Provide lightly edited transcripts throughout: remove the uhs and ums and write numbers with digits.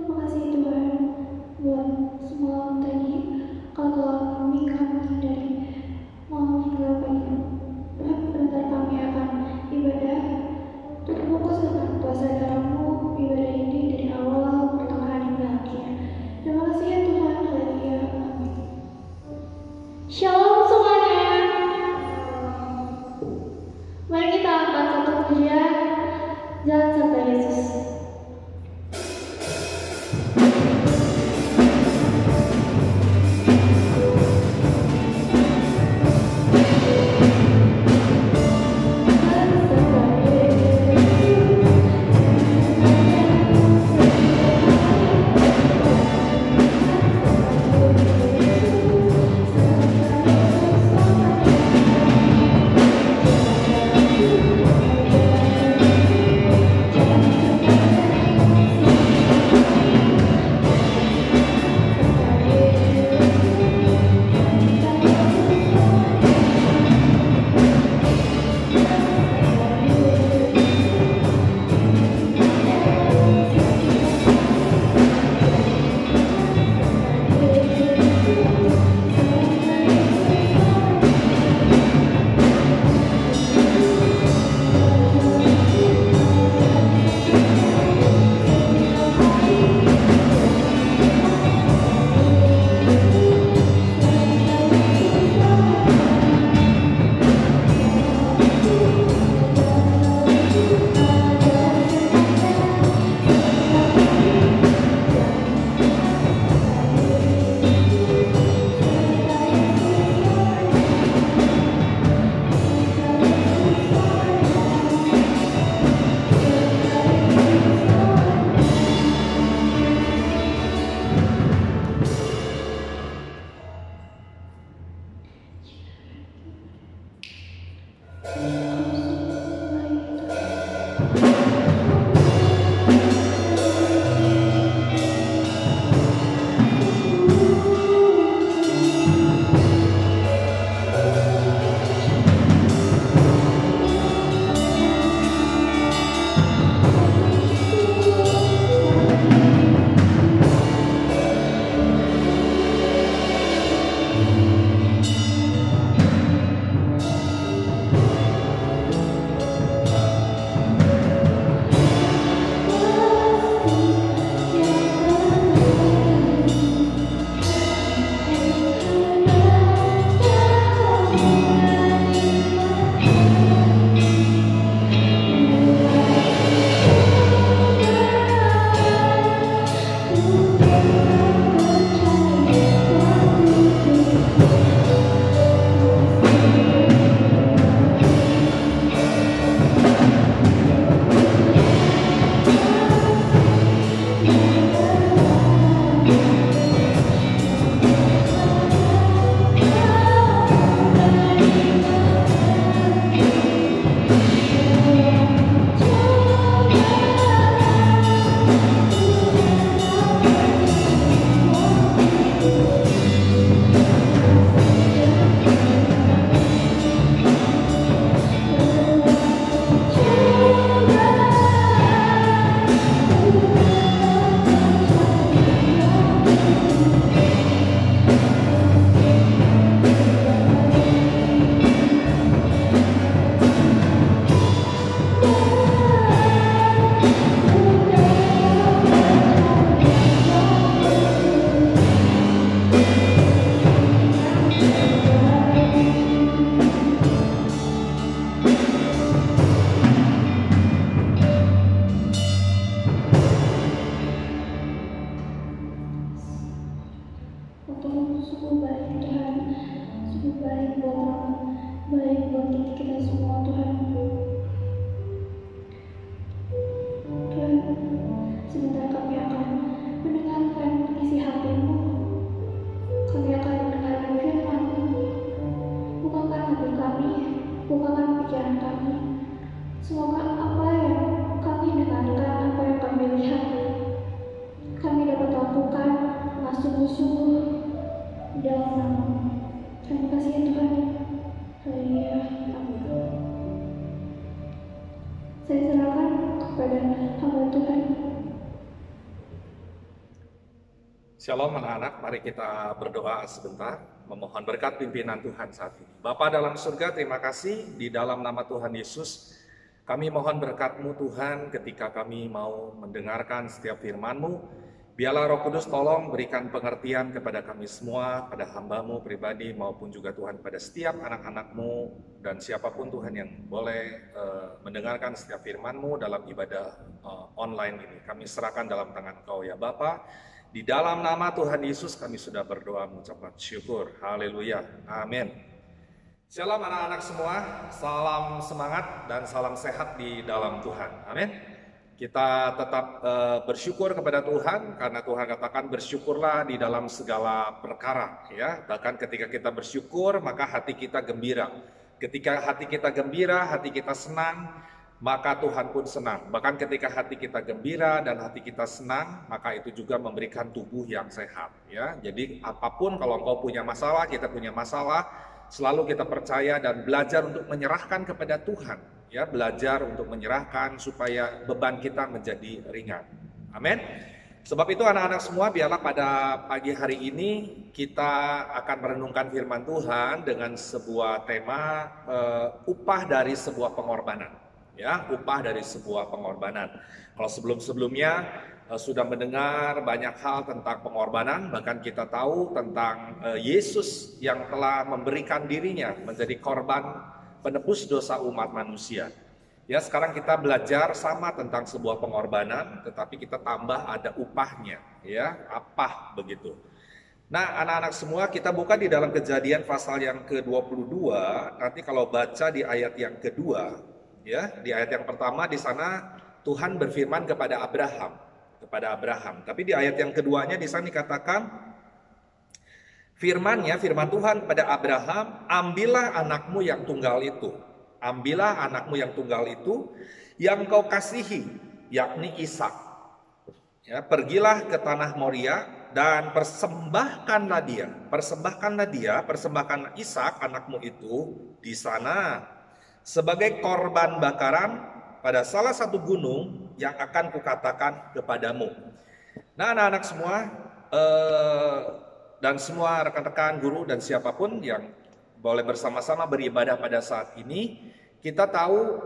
Terima kasih Tuhan buat semua tadi. Kalau kami dari mau meninggalkan Tuhan, benar kami akan ibadah terfokus dengan kuasa darah-Mu. Ibadah ini dari awal, pertengahan hingga akhir. Terima kasih ya Tuhan. Haleluya. Amin. Shalom semuanya. Mari kita angkat satu pujian, Jalan Serta Yesus. Shalom anak-anak, mari kita berdoa sebentar, memohon berkat pimpinan Tuhan saat ini. Bapa dalam surga, terima kasih di dalam nama Tuhan Yesus. Kami mohon berkat-Mu Tuhan ketika kami mau mendengarkan setiap firman-Mu. Biarlah Roh Kudus tolong berikan pengertian kepada kami semua, pada hamba-Mu pribadi maupun juga Tuhan pada setiap anak-anak-Mu dan siapapun Tuhan yang boleh mendengarkan setiap firman-Mu dalam ibadah online ini. Kami serahkan dalam tangan Kau ya Bapa. Di dalam nama Tuhan Yesus kami sudah berdoa mengucapkan syukur. Haleluya. Amin. Shalom anak-anak semua. Salam semangat dan salam sehat di dalam Tuhan. Amin. Kita tetap bersyukur kepada Tuhan karena Tuhan katakan bersyukurlah di dalam segala perkara. Ya, bahkan ketika kita bersyukur maka hati kita gembira. Ketika hati kita gembira, hati kita senang, maka Tuhan pun senang. Bahkan ketika hati kita gembira dan hati kita senang, maka itu juga memberikan tubuh yang sehat. Ya, jadi apapun kalau engkau punya masalah, kita punya masalah, selalu kita percaya dan belajar untuk menyerahkan kepada Tuhan. Ya, belajar untuk menyerahkan supaya beban kita menjadi ringan. Amin. Sebab itu anak-anak semua, biarlah pada pagi hari ini kita akan merenungkan firman Tuhan dengan sebuah tema upah dari sebuah pengorbanan. Ya, upah dari sebuah pengorbanan. Kalau sebelum-sebelumnya sudah mendengar banyak hal tentang pengorbanan, bahkan kita tahu tentang Yesus yang telah memberikan dirinya menjadi korban penebus dosa umat manusia. Ya, sekarang kita belajar sama tentang sebuah pengorbanan, tetapi kita tambah ada upahnya, ya, apa begitu. Nah, anak-anak semua, kita buka di dalam Kejadian pasal yang ke-22. Nanti kalau baca di ayat yang kedua, ya, di ayat yang pertama di sana Tuhan berfirman kepada Abraham, Tapi di ayat yang keduanya di sana dikatakan firman Tuhan kepada Abraham, ambillah anakmu yang tunggal itu, yang kau kasihi, yakni Ishak. Ya, pergilah ke tanah Moria dan persembahkanlah Ishak anakmu itu di sana sebagai korban bakaran pada salah satu gunung yang akan kukatakan kepadamu. Nah, anak-anak semua dan semua rekan-rekan guru dan siapapun yang boleh bersama-sama beribadah pada saat ini, kita tahu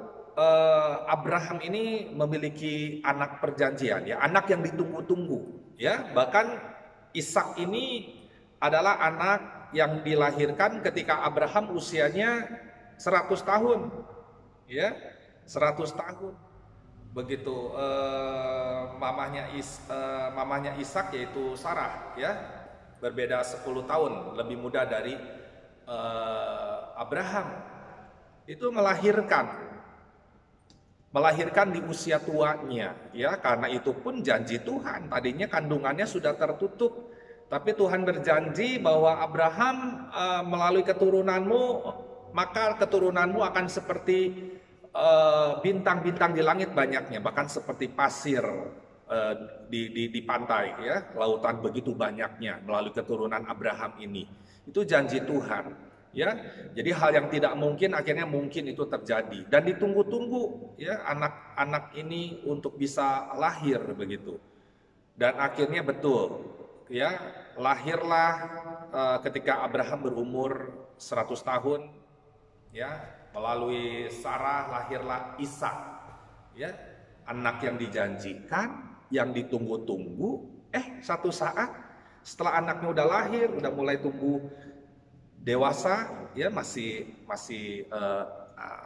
Abraham ini memiliki anak perjanjian, ya, anak yang ditunggu-tunggu, ya. Bahkan Ishak ini adalah anak yang dilahirkan ketika Abraham usianya 100 tahun, ya, 100 tahun. Begitu mamahnya Ishak yaitu Sarah, ya, berbeda 10 tahun, lebih muda dari Abraham. Itu melahirkan di usia tuanya, ya, karena itu pun janji Tuhan. Tadinya kandungannya sudah tertutup, tapi Tuhan berjanji bahwa Abraham melalui keturunanmu, maka keturunanmu akan seperti bintang-bintang di langit banyaknya, bahkan seperti pasir di pantai, ya, lautan begitu banyaknya melalui keturunan Abraham ini. Itu janji Tuhan, ya. Jadi hal yang tidak mungkin akhirnya mungkin itu terjadi dan ditunggu-tunggu, ya, anak-anak ini untuk bisa lahir begitu. Dan akhirnya betul, ya, lahirlah ketika Abraham berumur 100 tahun. Ya, melalui Sarah lahirlah Ishak, ya, anak yang dijanjikan, yang ditunggu-tunggu. Satu saat setelah anaknya udah lahir, udah mulai tumbuh dewasa, ya, masih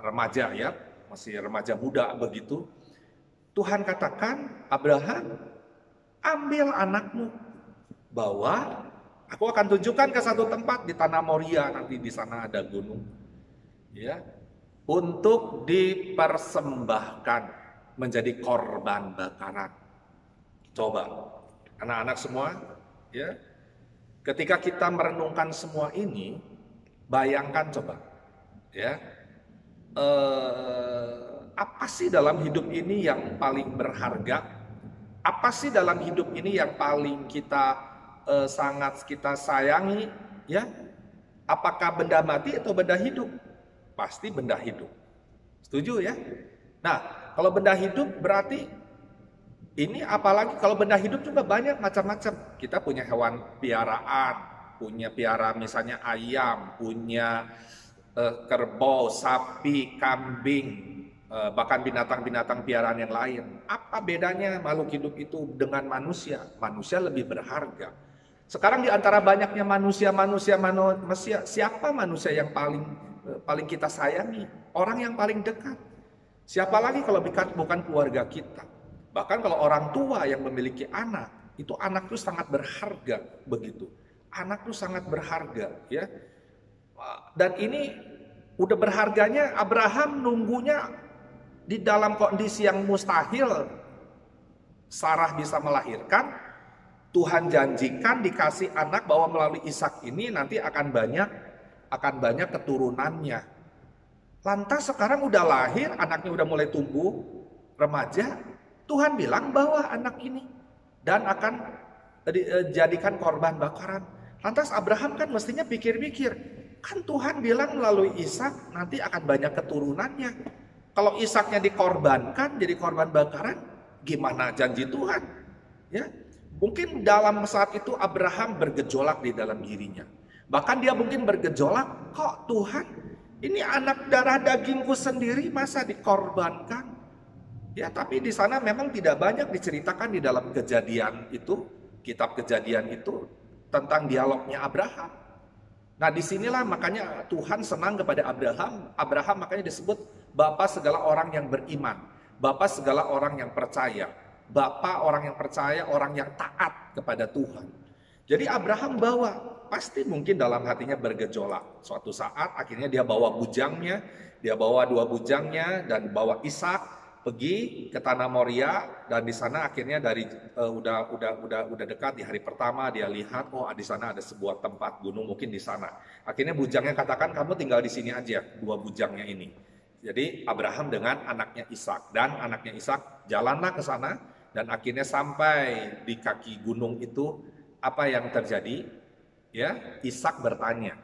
remaja, ya, masih remaja muda begitu. Tuhan katakan, Abraham, ambil anakmu, bawa, aku akan tunjukkan ke satu tempat di tanah Moria, nanti di sana ada gunung, ya, untuk dipersembahkan menjadi korban bakaran. Coba anak-anak semua, ya, ketika kita merenungkan semua ini, bayangkan coba, ya, apa sih dalam hidup ini yang paling berharga? Apa sih dalam hidup ini yang paling kita sangat kita sayangi, ya? Apakah benda mati atau benda hidup? Pasti benda hidup. Setuju, ya? Nah, kalau benda hidup berarti Ini apalagi kalau benda hidup juga banyak macam-macam. Kita punya hewan piaraan, punya piara misalnya ayam, punya kerbau, sapi, kambing, bahkan binatang-binatang piaraan yang lain. Apa bedanya makhluk hidup itu dengan manusia? Manusia lebih berharga. Sekarang di antara banyaknya manusia, siapa manusia yang paling kita sayangi? Orang yang paling dekat. Siapa lagi kalau bukan keluarga kita? Bahkan kalau orang tua yang memiliki anak, itu anak itu sangat berharga begitu. Anak itu sangat berharga, ya. Dan ini udah berharganya Abraham nunggunya di dalam kondisi yang mustahil. Sarah bisa melahirkan, Tuhan janjikan dikasih anak bahwa melalui Ishak ini nanti akan banyak keturunannya. Lantas sekarang udah lahir, anaknya udah mulai tumbuh remaja, Tuhan bilang bahwa anak ini dan akan dijadikan korban bakaran. Lantas Abraham kan mestinya pikir-pikir, kan Tuhan bilang melalui Ishak nanti akan banyak keturunannya. Kalau Ishaknya dikorbankan jadi korban bakaran, gimana janji Tuhan? Ya, mungkin dalam saat itu Abraham bergejolak di dalam dirinya. Bahkan dia mungkin bergejolak, kok Tuhan, ini anak darah dagingku sendiri masa dikorbankan? Ya, tapi di sana memang tidak banyak diceritakan di dalam Kejadian itu, kitab Kejadian itu tentang dialognya Abraham. Nah, disinilah makanya Tuhan senang kepada Abraham. Abraham makanya disebut Bapa segala orang yang beriman, Bapa segala orang yang percaya, Bapa orang yang percaya, orang yang taat kepada Tuhan. Jadi Abraham pasti mungkin dalam hatinya bergejolak. Suatu saat akhirnya dia bawa bujangnya, dia bawa 2 bujangnya dan bawa Ishak pergi ke tanah Moria, dan di sana akhirnya dari udah dekat di hari pertama dia lihat, oh di sana ada sebuah tempat gunung, mungkin di sana. Akhirnya bujangnya katakan, kamu tinggal di sini aja, 2 bujangnya ini. Jadi Abraham dengan anaknya Ishak, dan anaknya Ishak jalanlah ke sana, dan akhirnya sampai di kaki gunung itu. Apa yang terjadi? Ya, Ishak bertanya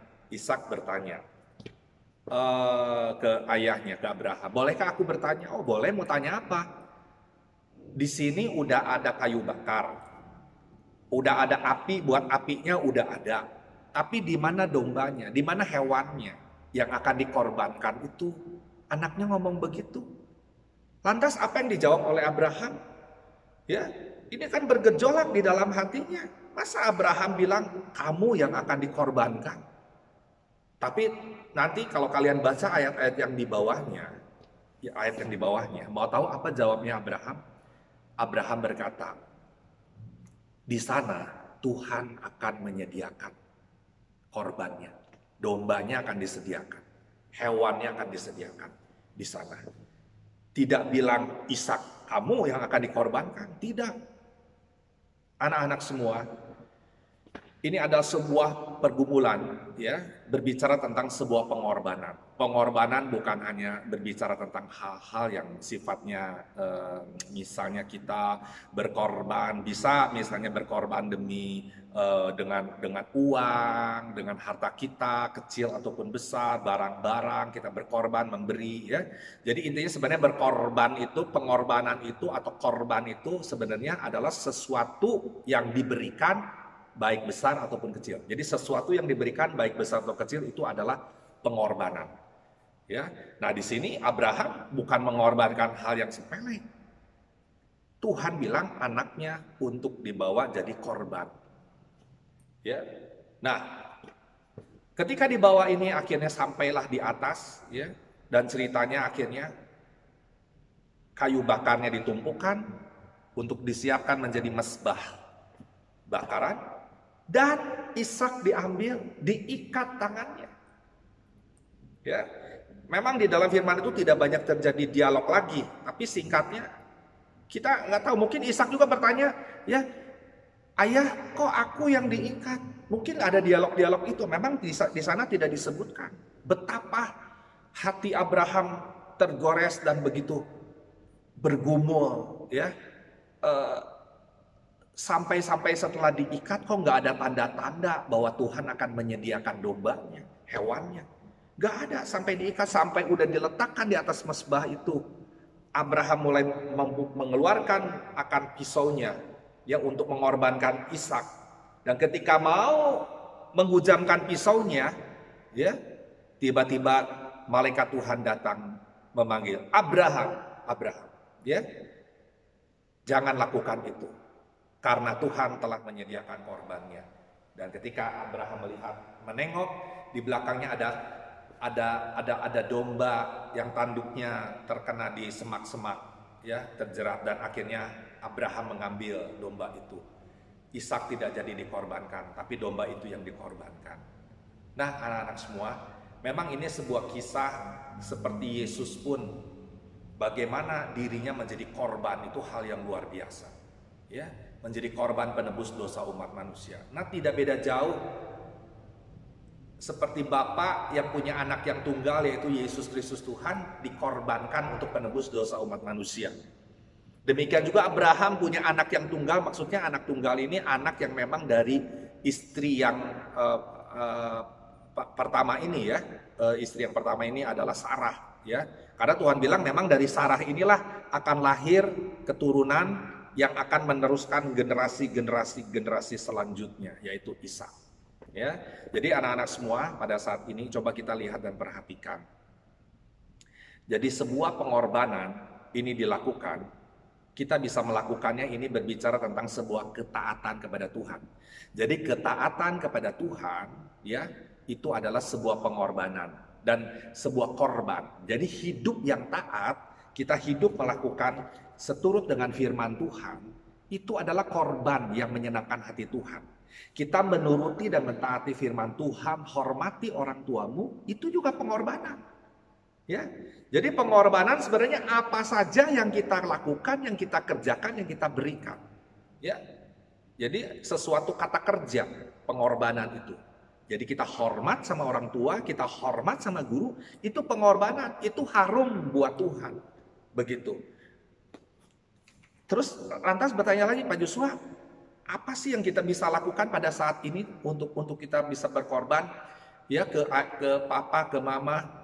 ke ayahnya, ke Abraham, bolehkah aku bertanya? Oh boleh, mau tanya apa? Di sini udah ada kayu bakar, udah ada api, buat apinya udah ada. Tapi di mana dombanya? Di mana hewannya yang akan dikorbankan itu? Anaknya ngomong begitu. Lantas apa yang dijawab oleh Abraham? Ya, ini kan bergejolak di dalam hatinya. Masa Abraham bilang kamu yang akan dikorbankan? Tapi nanti kalau kalian baca ayat-ayat yang di bawahnya, mau tahu apa jawabnya Abraham? Abraham berkata, di sana Tuhan akan menyediakan korbannya, dombanya akan disediakan, hewannya akan disediakan di sana. Tidak bilang Ishak kamu yang akan dikorbankan, tidak. Anak-anak semua, ini adalah sebuah pergumulan, ya, berbicara tentang sebuah pengorbanan. Pengorbanan bukan hanya berbicara tentang hal-hal yang sifatnya, misalnya kita berkorban, bisa misalnya berkorban demi dengan uang, dengan harta kita, kecil ataupun besar, barang-barang kita berkorban, memberi, ya. Jadi intinya sebenarnya berkorban itu, pengorbanan itu atau korban itu sebenarnya adalah sesuatu yang diberikan baik besar ataupun kecil. Jadi sesuatu yang diberikan baik besar atau kecil itu adalah pengorbanan. Ya. Nah, di sini Abraham bukan mengorbankan hal yang sepele. Tuhan bilang anaknya untuk dibawa jadi korban. Ya. Nah, ketika dibawa ini akhirnya sampailah di atas, ya, dan ceritanya akhirnya kayu bakarnya ditumpukan untuk disiapkan menjadi mezbah bakaran. Dan Ishak diambil, diikat tangannya. Ya, memang di dalam firman itu tidak banyak terjadi dialog lagi, tapi singkatnya kita nggak tahu. Mungkin Ishak juga bertanya, ya, ayah, kok aku yang diikat? Mungkin ada dialog-dialog itu. Memang di sana tidak disebutkan betapa hati Abraham tergores dan begitu bergumul, ya. Sampai setelah diikat kok nggak ada tanda-tanda bahwa Tuhan akan menyediakan dombanya, hewannya. Nggak ada, sampai diikat, sampai udah diletakkan di atas mezbah itu. Abraham mulai mengeluarkan akan pisaunya ya untuk mengorbankan Ishak. Dan ketika mau menghujamkan pisaunya, ya, tiba-tiba malaikat Tuhan datang memanggil, Abraham, Abraham, ya, jangan lakukan itu, karena Tuhan telah menyediakan korbannya. Dan ketika Abraham menengok, di belakangnya ada domba yang tanduknya terkena di semak-semak, ya, terjerat, dan akhirnya Abraham mengambil domba itu. Ishak tidak jadi dikorbankan, tapi domba itu yang dikorbankan. Nah, anak-anak semua, memang ini sebuah kisah seperti Yesus pun bagaimana dirinya menjadi korban, itu hal yang luar biasa. Ya, menjadi korban penebus dosa umat manusia. Nah, tidak beda jauh seperti Bapa yang punya anak yang tunggal, yaitu Yesus Kristus Tuhan, dikorbankan untuk penebus dosa umat manusia. Demikian juga Abraham punya anak yang tunggal, maksudnya anak tunggal ini anak yang memang dari istri yang pertama ini, ya. Istri yang pertama ini adalah Sarah, ya. Karena Tuhan bilang memang dari Sarah inilah akan lahir keturunan yang akan meneruskan generasi selanjutnya, yaitu Ishak. Ya. Jadi anak-anak semua, pada saat ini coba kita lihat dan perhatikan. Jadi sebuah pengorbanan ini dilakukan, kita bisa melakukannya ini berbicara tentang sebuah ketaatan kepada Tuhan. Jadi ketaatan kepada Tuhan, ya, itu adalah sebuah pengorbanan dan sebuah korban. Jadi hidup yang taat, kita hidup melakukan seturut dengan firman Tuhan, itu adalah korban yang menyenangkan hati Tuhan. Kita menuruti dan mentaati firman Tuhan, hormati orang tuamu, itu juga pengorbanan. Ya, jadi pengorbanan sebenarnya apa saja yang kita lakukan, yang kita kerjakan, yang kita berikan. Ya, jadi sesuatu kata kerja pengorbanan itu. Jadi kita hormat sama orang tua, kita hormat sama guru, itu pengorbanan, itu harum buat Tuhan. Begitu. Terus lantas bertanya lagi, Pak Joshua, apa sih yang kita bisa lakukan pada saat ini untuk kita bisa berkorban, ya, ke papa, ke mama?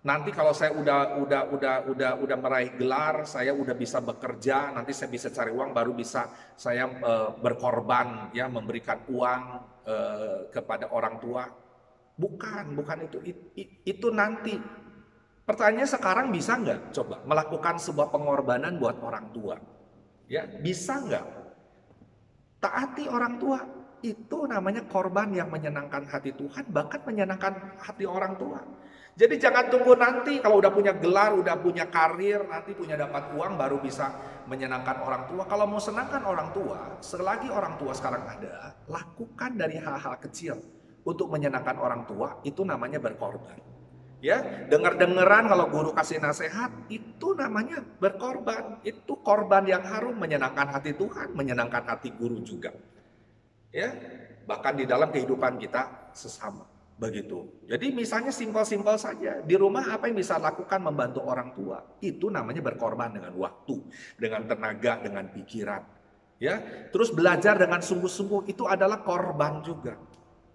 Nanti kalau saya udah meraih gelar, saya udah bisa bekerja, nanti saya bisa cari uang, baru bisa saya berkorban, ya, memberikan uang kepada orang tua. Bukan itu nanti. Pertanyaannya sekarang bisa nggak coba melakukan sebuah pengorbanan buat orang tua? Ya, bisa nggak? Taati orang tua, itu namanya korban yang menyenangkan hati Tuhan, bahkan menyenangkan hati orang tua. Jadi jangan tunggu nanti kalau udah punya gelar, udah punya karir, nanti punya dapat uang baru bisa menyenangkan orang tua. Kalau mau senangkan orang tua, selagi orang tua sekarang ada, lakukan dari hal-hal kecil untuk menyenangkan orang tua, itu namanya berkorban. Ya, dengar-dengeran kalau guru kasih nasihat, itu namanya berkorban. Itu korban yang harum, menyenangkan hati Tuhan, menyenangkan hati guru juga. Ya, bahkan di dalam kehidupan kita sesama. Begitu. Jadi misalnya simpel-simpel saja. Di rumah apa yang bisa lakukan membantu orang tua? Itu namanya berkorban dengan waktu, dengan tenaga, dengan pikiran. Ya, terus belajar dengan sungguh-sungguh, itu adalah korban juga.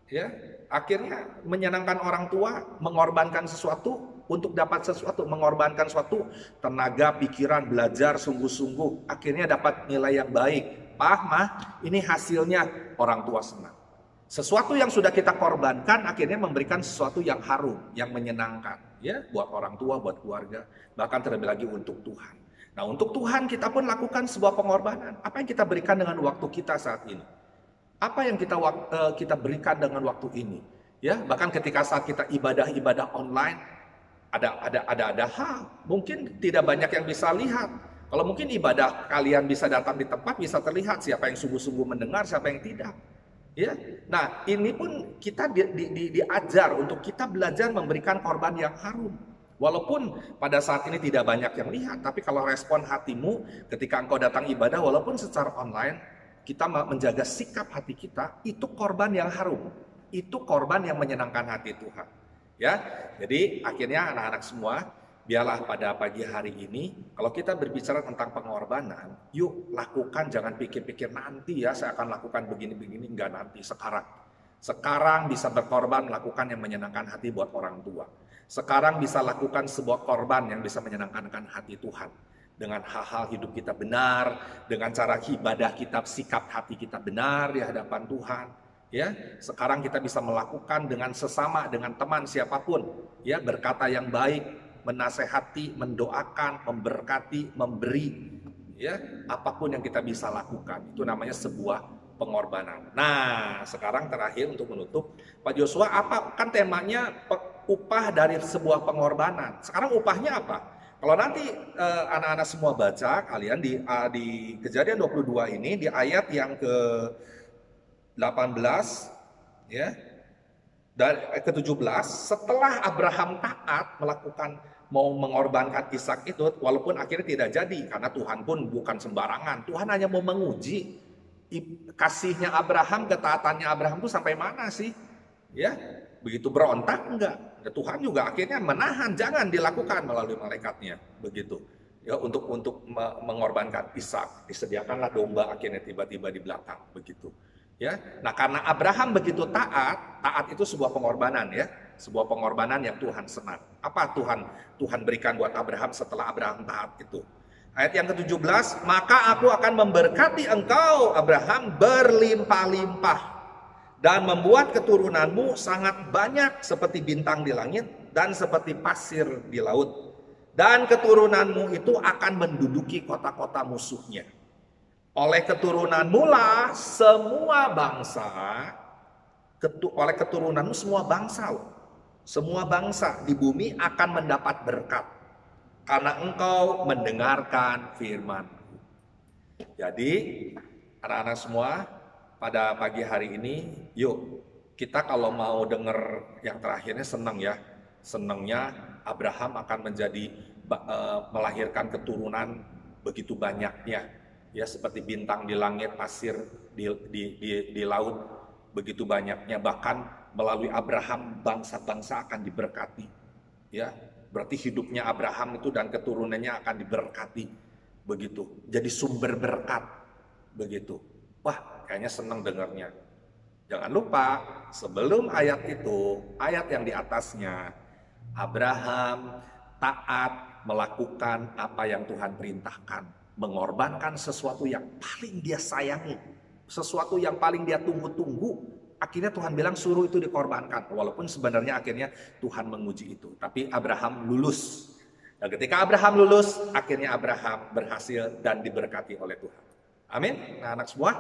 Ya, akhirnya menyenangkan orang tua, mengorbankan sesuatu untuk dapat sesuatu, mengorbankan suatu tenaga, pikiran, belajar sungguh-sungguh, akhirnya dapat nilai yang baik. Pak, Mah, ini hasilnya, orang tua senang. Sesuatu yang sudah kita korbankan akhirnya memberikan sesuatu yang harum, yang menyenangkan, ya, buat orang tua, buat keluarga, bahkan terlebih lagi untuk Tuhan. Nah, untuk Tuhan kita pun lakukan sebuah pengorbanan. Apa yang kita berikan dengan waktu kita saat ini? Apa yang kita berikan dengan waktu ini? Ya, bahkan ketika saat kita ibadah online, ada hal mungkin tidak banyak yang bisa lihat. Kalau mungkin ibadah kalian bisa datang di tempat, bisa terlihat siapa yang sungguh-sungguh mendengar, siapa yang tidak. Ya, nah ini pun kita diajar untuk kita belajar memberikan korban yang harum. Walaupun pada saat ini tidak banyak yang lihat, tapi kalau respon hatimu ketika engkau datang ibadah, walaupun secara online, kita menjaga sikap hati kita, itu korban yang harum. Itu korban yang menyenangkan hati Tuhan. Ya, jadi akhirnya anak-anak semua, biarlah pada pagi hari ini, kalau kita berbicara tentang pengorbanan, yuk lakukan, jangan pikir-pikir nanti ya saya akan lakukan begini-begini, enggak nanti, sekarang. Sekarang bisa berkorban, melakukan yang menyenangkan hati buat orang tua. Sekarang bisa lakukan sebuah korban yang bisa menyenangkan hati Tuhan. dengan hal-hal hidup kita benar, dengan cara ibadah kita, sikap hati kita benar di hadapan Tuhan. Ya, sekarang kita bisa melakukan dengan sesama, dengan teman siapapun, ya, berkata yang baik, menasehati, mendoakan, memberkati, memberi, ya, apapun yang kita bisa lakukan, itu namanya sebuah pengorbanan. Nah, sekarang terakhir untuk menutup, Pak Joshua, apa kan temanya upah dari sebuah pengorbanan. Sekarang upahnya apa? Kalau nanti anak-anak semua baca, kalian di Kejadian 22 ini, di ayat yang ke-18, ya, dan ke-17, setelah Abraham taat melakukan mau mengorbankan Ishak itu, walaupun akhirnya tidak jadi, karena Tuhan pun bukan sembarangan. Tuhan hanya mau menguji kasihnya Abraham, ketaatannya Abraham itu sampai mana sih? Ya, begitu berontak enggak? Ya, Tuhan juga akhirnya menahan, jangan dilakukan melalui malaikatnya, begitu. Ya, untuk mengorbankan Ishak, disediakanlah domba, akhirnya tiba-tiba di belakang, begitu. Ya, nah karena Abraham begitu taat itu sebuah pengorbanan, ya, sebuah pengorbanan yang Tuhan senang. Apa Tuhan berikan buat Abraham setelah Abraham taat itu? Ayat yang ke-17, maka aku akan memberkati engkau Abraham berlimpah-limpah dan membuat keturunanmu sangat banyak seperti bintang di langit dan seperti pasir di laut. Dan keturunanmu itu akan menduduki kota-kota musuhnya. Oleh keturunanmu lah semua bangsa, oleh keturunanmu semua bangsa, semua bangsa di bumi akan mendapat berkat. Karena engkau mendengarkan firman-Ku. Jadi, anak-anak semua, pada pagi hari ini, yuk kita kalau mau dengar yang terakhirnya senang ya. Senangnya Abraham akan menjadi melahirkan keturunan begitu banyaknya. Ya, seperti bintang di langit, pasir di laut, begitu banyaknya. Bahkan melalui Abraham bangsa-bangsa akan diberkati. Ya, berarti hidupnya Abraham itu dan keturunannya akan diberkati, begitu. Jadi sumber berkat, begitu. Wah, kayaknya senang dengarnya. Jangan lupa, sebelum ayat itu, ayat yang di atasnya, Abraham taat melakukan apa yang Tuhan perintahkan. Mengorbankan sesuatu yang paling dia sayangi, sesuatu yang paling dia tunggu-tunggu. Akhirnya Tuhan bilang suruh itu dikorbankan. Walaupun sebenarnya akhirnya Tuhan menguji itu. Tapi Abraham lulus. Dan ketika Abraham lulus, akhirnya Abraham berhasil dan diberkati oleh Tuhan. Amin. Nah, anak semua,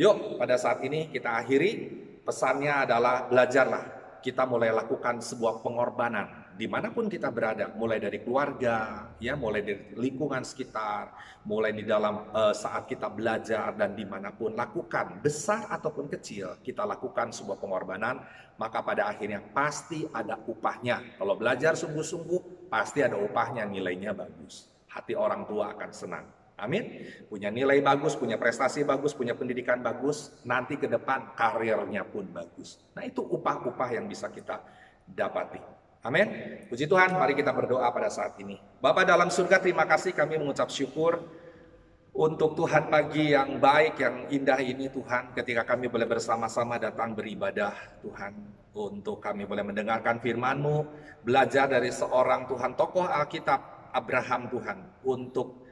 yuk pada saat ini kita akhiri. Pesannya adalah belajarlah. Kita mulai lakukan sebuah pengorbanan. Dimanapun kita berada, mulai dari keluarga, ya, mulai dari lingkungan sekitar, mulai di dalam saat kita belajar dan dimanapun, lakukan besar ataupun kecil, kita lakukan sebuah pengorbanan, maka pada akhirnya pasti ada upahnya. Kalau belajar sungguh-sungguh, pasti ada upahnya, nilainya bagus. Hati orang tua akan senang. Amin. Punya nilai bagus, punya prestasi bagus, punya pendidikan bagus, nanti ke depan karirnya pun bagus. Nah, itu upah-upah yang bisa kita dapati. Amin. Puji Tuhan, mari kita berdoa pada saat ini. Bapa dalam surga, terima kasih, kami mengucap syukur untuk Tuhan pagi yang baik, yang indah ini Tuhan. Ketika kami boleh bersama-sama datang beribadah Tuhan. Untuk kami boleh mendengarkan firman-Mu, belajar dari seorang Tuhan, tokoh Alkitab Abraham Tuhan. Untuk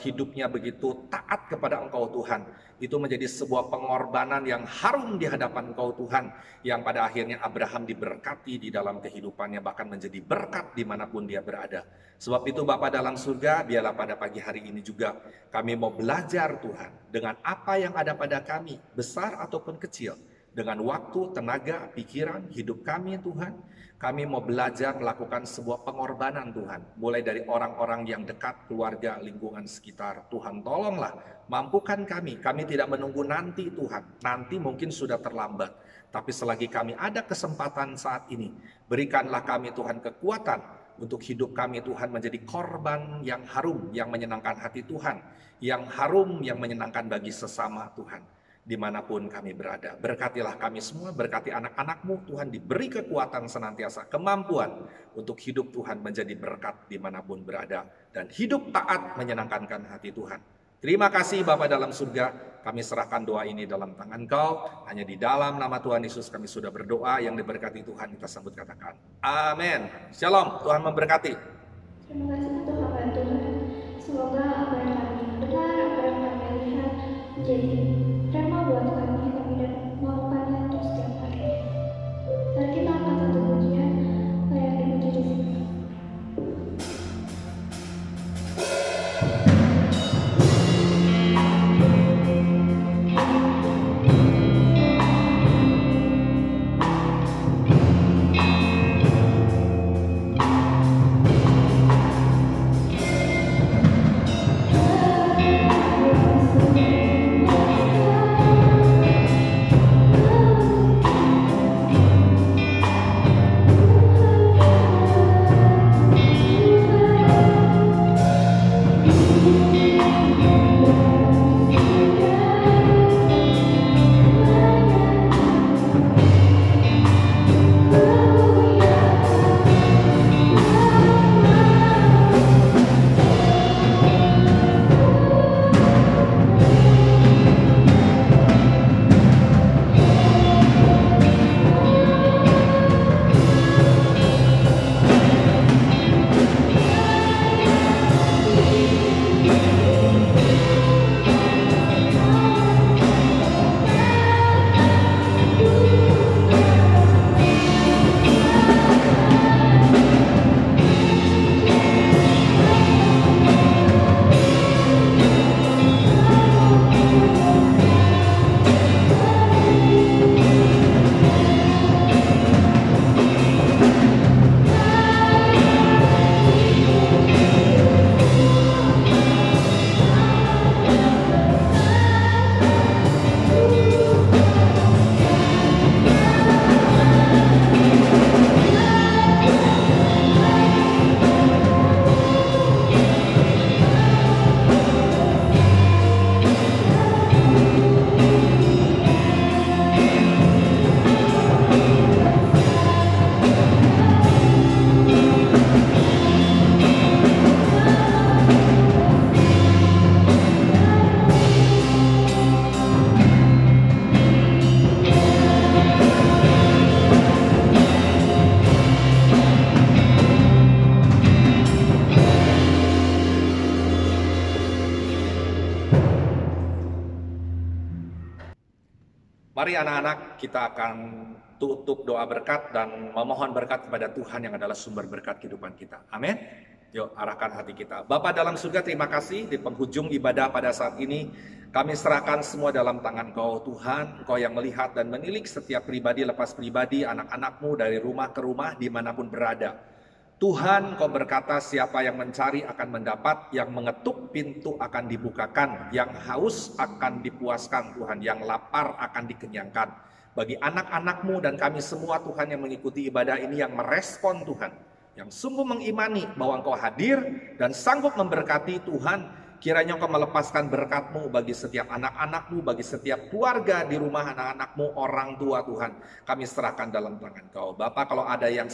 hidupnya begitu taat kepada Engkau Tuhan. Itu menjadi sebuah pengorbanan yang harum di hadapan Engkau Tuhan, yang pada akhirnya Abraham diberkati di dalam kehidupannya, bahkan menjadi berkat dimanapun dia berada. Sebab itu Bapa dalam surga, biarlah pada pagi hari ini juga kami mau belajar Tuhan, dengan apa yang ada pada kami, besar ataupun kecil, dengan waktu, tenaga, pikiran, hidup kami Tuhan. Kami mau belajar melakukan sebuah pengorbanan Tuhan. Mulai dari orang-orang yang dekat, keluarga, lingkungan sekitar. Tuhan tolonglah, mampukan kami. Kami tidak menunggu nanti Tuhan. Nanti mungkin sudah terlambat. Tapi selagi kami ada kesempatan saat ini, berikanlah kami Tuhan kekuatan untuk hidup kami Tuhan menjadi korban yang harum, yang menyenangkan hati Tuhan. Yang harum, yang menyenangkan bagi sesama Tuhan. Dimanapun kami berada, berkatilah kami semua, berkati anak-anak-Mu Tuhan, diberi kekuatan senantiasa, kemampuan untuk hidup Tuhan menjadi berkat dimanapun berada, dan hidup taat menyenangkan hati Tuhan. Terima kasih Bapa dalam surga, kami serahkan doa ini dalam tangan Kau, hanya di dalam nama Tuhan Yesus kami sudah berdoa, yang diberkati Tuhan kita sambut katakan amin. Shalom, Tuhan memberkati. Terima kasih untuk hamba Tuhan. Semoga jadi rema buat kami dan melakukannya terus setiap hari. Mari kita angkat satu pujian layak dipuji di sini. Mari anak-anak, kita akan tutup doa berkat dan memohon berkat kepada Tuhan yang adalah sumber berkat kehidupan kita. Amin. Yuk, arahkan hati kita. Bapa dalam surga, terima kasih di penghujung ibadah pada saat ini. Kami serahkan semua dalam tangan Kau, Tuhan. Kau yang melihat dan menilik setiap pribadi lepas pribadi, anak-anakmu dari rumah ke rumah, dimanapun berada. Tuhan, Kau berkata siapa yang mencari akan mendapat, yang mengetuk pintu akan dibukakan, yang haus akan dipuaskan Tuhan, yang lapar akan dikenyangkan. Bagi anak-anak-Mu dan kami semua Tuhan yang mengikuti ibadah ini, yang merespon Tuhan, yang sungguh mengimani bahwa Engkau hadir dan sanggup memberkati Tuhan, kiranya Engkau melepaskan berkat-Mu bagi setiap anak-anak-Mu, bagi setiap keluarga di rumah anak-anak-Mu, orang tua Tuhan. Kami serahkan dalam tangan Kau. Bapak, kalau ada yang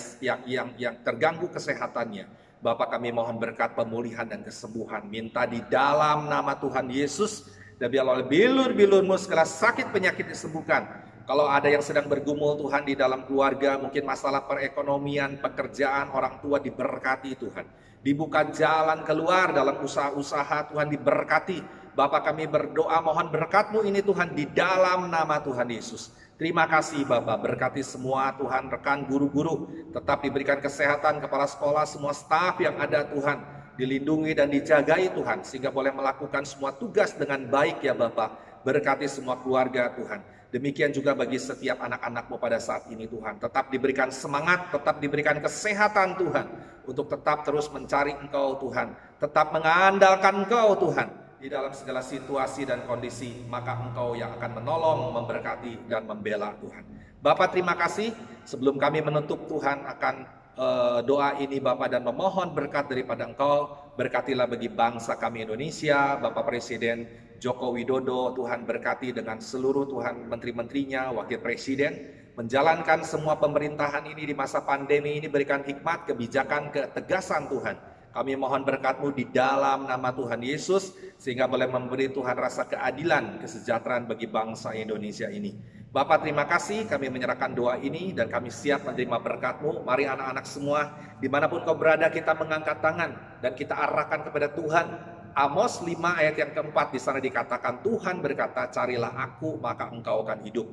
terganggu kesehatannya, Bapak kami mohon berkat pemulihan dan kesembuhan. Minta di dalam nama Tuhan Yesus, dan biarlah oleh bilur-bilur-Mu segala sakit penyakit disembuhkan. Kalau ada yang sedang bergumul Tuhan di dalam keluarga, mungkin masalah perekonomian, pekerjaan, orang tua diberkati Tuhan. Dibuka jalan keluar dalam usaha-usaha, Tuhan diberkati. Bapak kami berdoa mohon berkat-Mu ini Tuhan di dalam nama Tuhan Yesus. Terima kasih Bapak, berkati semua Tuhan, rekan guru-guru, tetap diberikan kesehatan, kepala sekolah, semua staf yang ada Tuhan, dilindungi dan dijagai Tuhan, sehingga boleh melakukan semua tugas dengan baik ya Bapak. Berkati semua keluarga Tuhan. Demikian juga bagi setiap anak-anak-Mu pada saat ini Tuhan. Tetap diberikan semangat, tetap diberikan kesehatan Tuhan. Untuk tetap terus mencari Engkau Tuhan. Tetap mengandalkan Engkau Tuhan. Di dalam segala situasi dan kondisi, maka Engkau yang akan menolong, memberkati, dan membela Tuhan. Bapak terima kasih. Sebelum kami menutup Tuhan akan doa ini Bapak dan memohon berkat daripada Engkau. Berkatilah bagi bangsa kami Indonesia, Bapak Presiden Joko Widodo, Tuhan berkati dengan seluruh Tuhan menteri-menterinya, wakil presiden, menjalankan semua pemerintahan ini di masa pandemi ini, berikan hikmat, kebijakan, ketegasan Tuhan. Kami mohon berkat-Mu di dalam nama Tuhan Yesus, sehingga boleh memberi Tuhan rasa keadilan, kesejahteraan bagi bangsa Indonesia ini. Bapak terima kasih, kami menyerahkan doa ini dan kami siap menerima berkat-Mu. Mari anak-anak semua, dimanapun kau berada kita mengangkat tangan dan kita arahkan kepada Tuhan. Amos 5 ayat yang keempat, di sana dikatakan Tuhan berkata, carilah aku maka engkau akan hidup.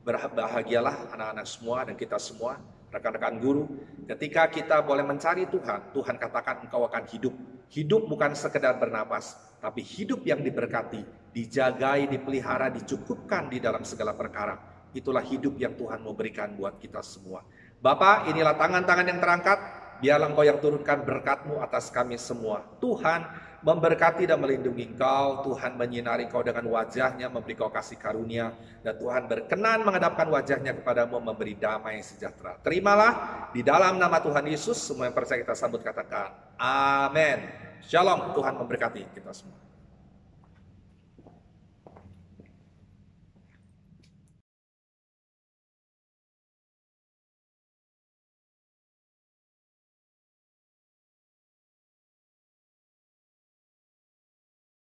Berbahagialah anak-anak semua dan kita semua, rekan-rekan guru, ketika kita boleh mencari Tuhan, Tuhan katakan engkau akan hidup. Hidup bukan sekedar bernapas, tapi hidup yang diberkati, dijagai, dipelihara, dicukupkan di dalam segala perkara. Itulah hidup yang Tuhan mau berikan buat kita semua. Bapa, inilah tangan-tangan yang terangkat, biarlah engkau yang turunkan berkat-Mu atas kami semua. Tuhan memberkati dan melindungi engkau, Tuhan menyinari engkau dengan wajah-Nya, memberi kau kasih karunia, dan Tuhan berkenan menghadapkan wajah-Nya kepadamu, memberi damai sejahtera. Terimalah di dalam nama Tuhan Yesus, semua yang percaya kita sambut katakan amin. Shalom, Tuhan memberkati kita semua.